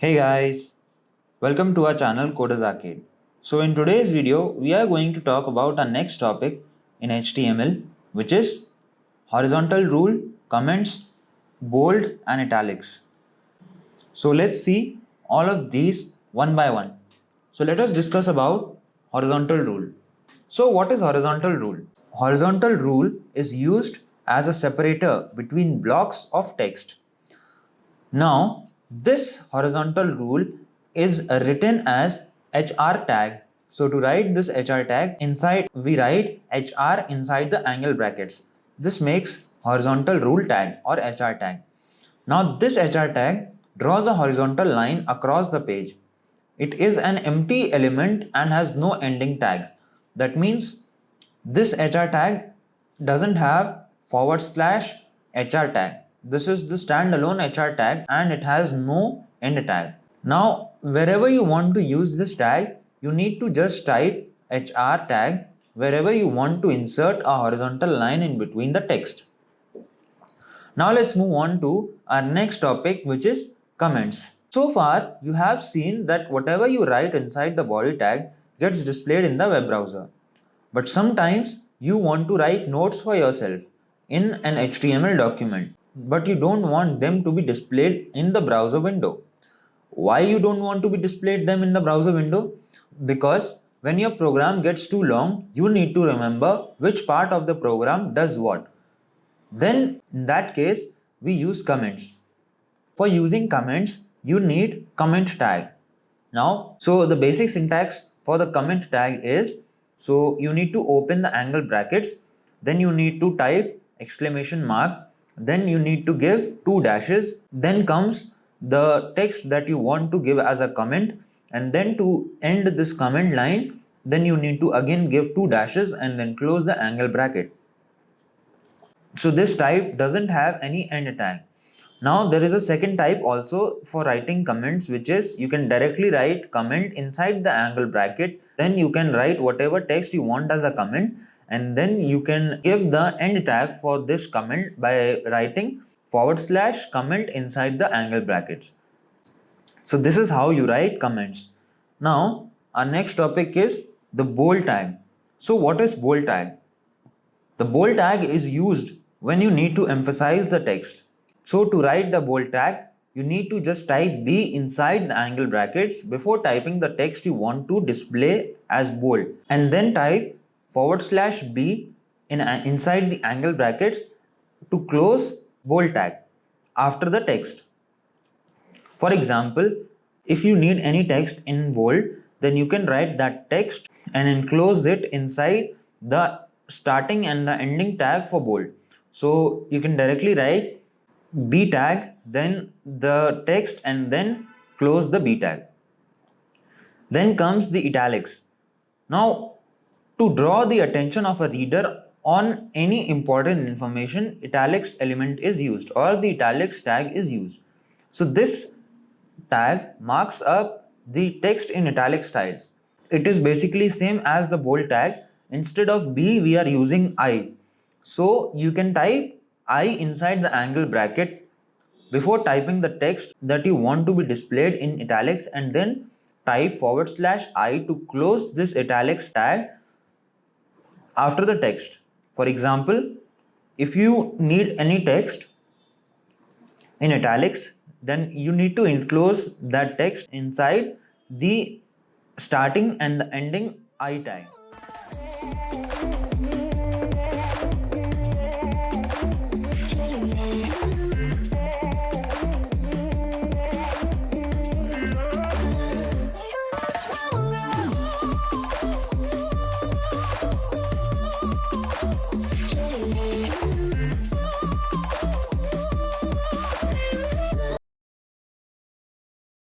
Hey guys, welcome to our channel Coders Arcade. So in today's video, we are going to talk about our next topic in HTML, which is horizontal rule, comments, bold and italics. So let's see all of these one by one. So let us discuss about horizontal rule. So what is horizontal rule? Horizontal rule is used as a separator between blocks of text. Now, this horizontal rule is written as HR tag. So to write this HR tag inside, we write HR inside the angle brackets. This makes horizontal rule tag or HR tag. Now this HR tag draws a horizontal line across the page. It is an empty element and has no ending tag. That means this HR tag doesn't have / HR tag. This is the standalone HR tag and it has no end tag. Now, wherever you want to use this tag, you need to just type HR tag wherever you want to insert a horizontal line in between the text. Now let's move on to our next topic, which is comments. So far, you have seen that whatever you write inside the body tag gets displayed in the web browser. But sometimes you want to write notes for yourself in an HTML document, but you don't want them to be displayed in the browser window. Why you don't want to be displayed them in the browser window? Because when your program gets too long, you need to remember which part of the program does what. Then in that case, we use comments. For using comments, you need comment tag. Now, so the basic syntax for the comment tag is, so you need to open the angle brackets, then you need to type exclamation mark, then you need to give 2 dashes, then comes the text that you want to give as a comment, and then to end this comment line, then you need to again give 2 dashes and then close the angle bracket. So this type doesn't have any end tag. Now there is a second type also for writing comments, which is you can directly write comment inside the angle bracket. Then you can write whatever text you want as a comment, and then you can give the end tag for this comment by writing / comment inside the angle brackets. So this is how you write comments. Now our next topic is the bold tag. So what is bold tag? The bold tag is used when you need to emphasize the text. So to write the bold tag, you need to just type B inside the angle brackets before typing the text you want to display as bold, and then type / B inside the angle brackets to close bold tag after the text. For example, if you need any text in bold, then you can write that text and enclose it inside the starting and the ending tag for bold. So you can directly write B tag, then the text, and then close the B tag. Then comes the italics. Now, to draw the attention of a reader on any important information, italics element is used or the italics tag is used. So this tag marks up the text in italic styles. It is basically same as the bold tag. Instead of B, we are using I. So you can type I inside the angle bracket before typing the text that you want to be displayed in italics, and then type / I to close this italics tag after the text. For example, if you need any text in italics, then you need to enclose that text inside the starting and the ending I tag.